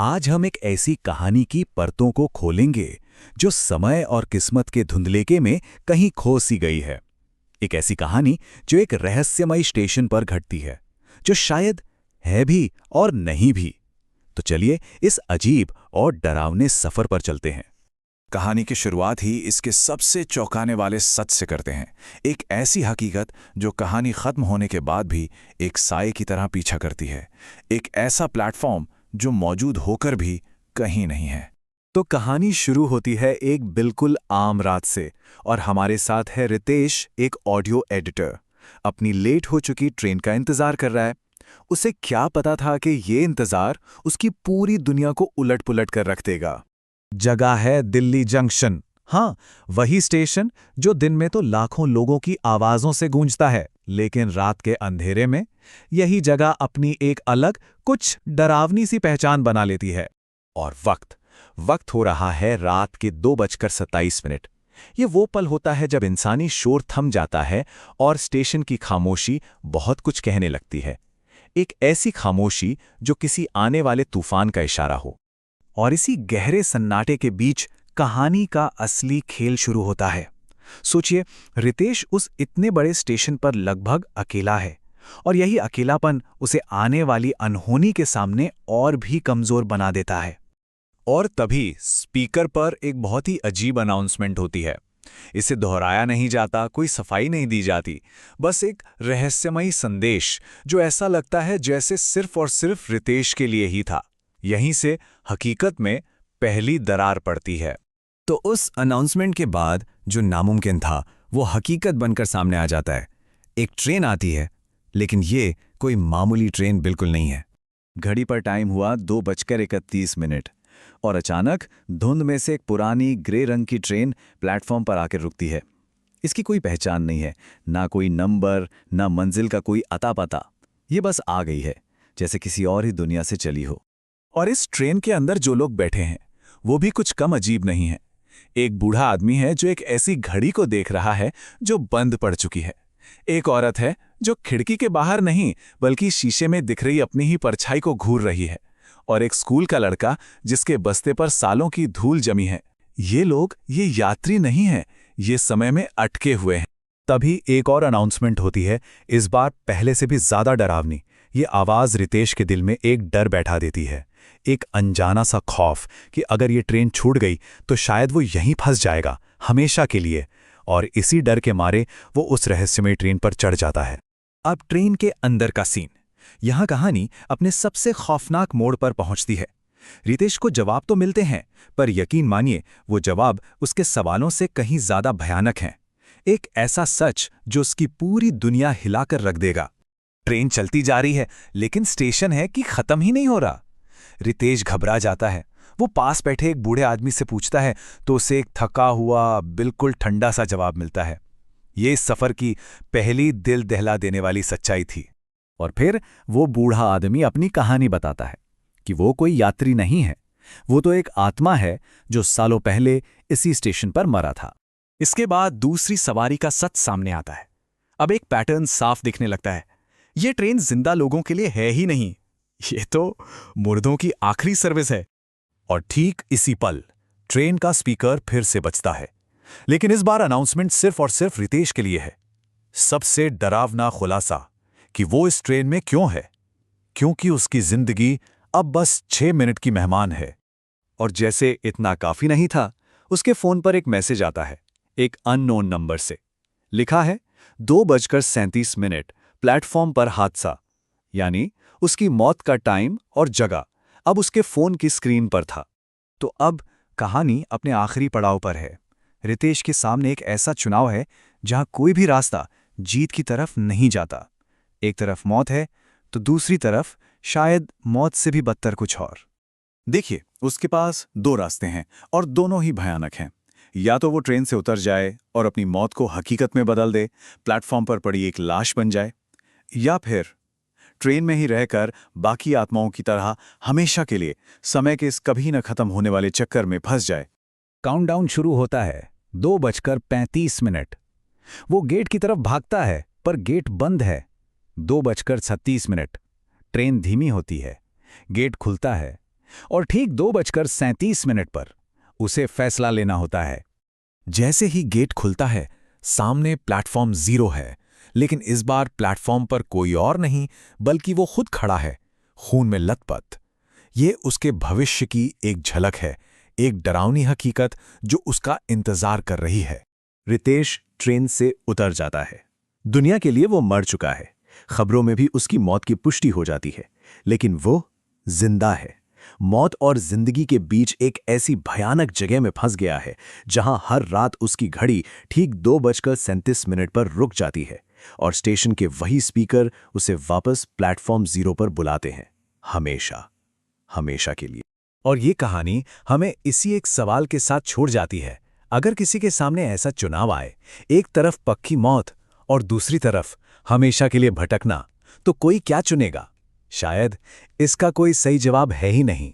आज हम एक ऐसी कहानी की परतों को खोलेंगे जो समय और किस्मत के धुंधलेके में कहीं खो सी गई है। एक ऐसी कहानी जो एक रहस्यमयी स्टेशन पर घटती है, जो शायद है भी और नहीं भी। तो चलिए इस अजीब और डरावने सफर पर चलते हैं। कहानी की शुरुआत ही इसके सबसे चौंकाने वाले सच से करते हैं। एक ऐसी हकीकत जो कहानी खत्म होने के बाद भी एक साए की तरह पीछा करती है। एक ऐसा प्लेटफॉर्म जो मौजूद होकर भी कहीं नहीं है। तो कहानी शुरू होती है एक बिल्कुल आम रात से और हमारे साथ है रितेश, एक ऑडियो एडिटर। अपनी लेट हो चुकी ट्रेन का इंतजार कर रहा है। उसे क्या पता था कि ये इंतजार उसकी पूरी दुनिया को उलट-पुलट कर रख देगा। जगह है दिल्ली जंक्शन। हाँ, वही स्टेशन जो दिन में तो लाखों लोगों की आवाज़ों से गूंजता है, लेकिन रात के अंधेरे में यही जगह अपनी एक अलग, कुछ डरावनी सी पहचान बना लेती है। और वक्त हो रहा है रात के 2:27। ये वो पल होता है जब इंसानी शोर थम जाता है और स्टेशन की खामोशी बहुत कुछ कहने लगती है। एक ऐसी खामोशी जो किसी आने वाले तूफान का इशारा हो। और इसी गहरे सन्नाटे के बीच कहानी का असली खेल शुरू होता है। सोचिए, रितेश उस इतने बड़े स्टेशन पर लगभग अकेला है, और यही अकेलापन उसे आने वाली अनहोनी के सामने और भी कमजोर बना देता है। और तभी स्पीकर पर एक बहुत ही अजीब अनाउंसमेंट होती है। इसे दोहराया नहीं जाता, कोई सफाई नहीं दी जाती, बस एक रहस्यमयी संदेश जो ऐसा लगता है जैसे सिर्फ और सिर्फ रितेश के लिए ही था। यहीं से हकीकत में पहली दरार पड़ती है। तो उस अनाउंसमेंट के बाद जो नामुमकिन था वो हकीकत बनकर सामने आ जाता है। एक ट्रेन आती है, लेकिन ये कोई मामूली ट्रेन बिल्कुल नहीं है। घड़ी पर टाइम हुआ 2:31 और अचानक धुंध में से एक पुरानी ग्रे रंग की ट्रेन प्लेटफॉर्म पर आकर रुकती है। इसकी कोई पहचान नहीं है, ना कोई नंबर, ना मंजिल का कोई अता पता। ये बस आ गई है, जैसे किसी और ही दुनिया से चली हो। और इस ट्रेन के अंदर जो लोग बैठे हैं वो भी कुछ कम अजीब नहीं है। एक बूढ़ा आदमी है जो एक ऐसी घड़ी को देख रहा है जो बंद पड़ चुकी है। एक औरत है जो खिड़की के बाहर नहीं बल्कि शीशे में दिख रही अपनी ही परछाई को घूर रही है। और एक स्कूल का लड़का जिसके बस्ते पर सालों की धूल जमी है। ये लोग ये यात्री नहीं हैं, ये समय में अटके हुए हैं। तभी एक और अनाउंसमेंट होती है, इस बार पहले से भी ज्यादा डरावनी। ये आवाज रितेश के दिल में एक डर बैठा देती है, एक अनजाना सा खौफ कि अगर ये ट्रेन छूट गई तो शायद वो यहीं फंस जाएगा हमेशा के लिए। और इसी डर के मारे वो उस रहस्यमय ट्रेन पर चढ़ जाता है। अब ट्रेन के अंदर का सीन। यहां कहानी अपने सबसे खौफनाक मोड़ पर पहुंचती है। रितेश को जवाब तो मिलते हैं, पर यकीन मानिए वो जवाब उसके सवालों से कहीं ज्यादा भयानक हैं। एक ऐसा सच जो उसकी पूरी दुनिया हिलाकर रख देगा। ट्रेन चलती जा रही है, लेकिन स्टेशन है कि खत्म ही नहीं हो रहा। रितेश घबरा जाता है। वो पास बैठे एक बूढ़े आदमी से पूछता है तो उसे एक थका हुआ, बिल्कुल ठंडा सा जवाब मिलता है। ये इस सफर की पहली दिल दहला देने वाली सच्चाई थी। और फिर वो बूढ़ा आदमी अपनी कहानी बताता है कि वो कोई यात्री नहीं है, वो तो एक आत्मा है जो सालों पहले इसी स्टेशन पर मरा था। इसके बाद दूसरी सवारी का सच सामने आता है। अब एक पैटर्न साफ दिखने लगता है। ये ट्रेन जिंदा लोगों के लिए है ही नहीं, ये तो मुर्दों की आखिरी सर्विस है। और ठीक इसी पल ट्रेन का स्पीकर फिर से बजता है, लेकिन इस बार अनाउंसमेंट सिर्फ और सिर्फ रितेश के लिए है। सबसे डरावना खुलासा कि वो इस ट्रेन में क्यों है, क्योंकि उसकी जिंदगी अब बस 6 मिनट की मेहमान है। और जैसे इतना काफी नहीं था, उसके फोन पर एक मैसेज आता है, एक अननोन नंबर से। लिखा है 2:37, प्लेटफॉर्म पर हादसा। यानी उसकी मौत का टाइम और जगह अब उसके फोन की स्क्रीन पर था। तो अब कहानी अपने आखिरी पड़ाव पर है। रितेश के सामने एक ऐसा चुनाव है जहां कोई भी रास्ता जीत की तरफ नहीं जाता। एक तरफ मौत है तो दूसरी तरफ शायद मौत से भी बदतर कुछ और। देखिए, उसके पास 2 रास्ते हैं और दोनों ही भयानक हैं। या तो वो ट्रेन से उतर जाए और अपनी मौत को हकीकत में बदल दे, प्लेटफॉर्म पर पड़ी एक लाश बन जाए, या फिर ट्रेन में ही रहकर बाकी आत्माओं की तरह हमेशा के लिए समय के इस कभी न खत्म होने वाले चक्कर में फंस जाए। काउंटडाउन शुरू होता है। 2:35। वो गेट की तरफ भागता है, पर गेट बंद है। 2:36। ट्रेन धीमी होती है। गेट खुलता है। और ठीक 2:37 पर उसे फैसला लेना होता है। जैसे ही गेट खुलता है, सामने प्लेटफॉर्म 0 है, लेकिन इस बार प्लेटफॉर्म पर कोई और नहीं बल्कि वो खुद खड़ा है, खून में लथपथ। ये उसके भविष्य की एक झलक है, एक डरावनी हकीकत जो उसका इंतजार कर रही है। रितेश ट्रेन से उतर जाता है। दुनिया के लिए वो मर चुका है। खबरों में भी उसकी मौत की पुष्टि हो जाती है, लेकिन वो जिंदा है। मौत और जिंदगी के बीच एक ऐसी भयानक जगह में फंस गया है जहां हर रात उसकी घड़ी ठीक 2:37 पर रुक जाती है और स्टेशन के वही स्पीकर उसे वापस प्लेटफॉर्म 0 पर बुलाते हैं, हमेशा, हमेशा के लिए। और ये कहानी हमें इसी एक सवाल के साथ छोड़ जाती है। अगर किसी के सामने ऐसा चुनाव आए, एक तरफ पक्की मौत और दूसरी तरफ हमेशा के लिए भटकना, तो कोई क्या चुनेगा? शायद इसका कोई सही जवाब है ही नहीं।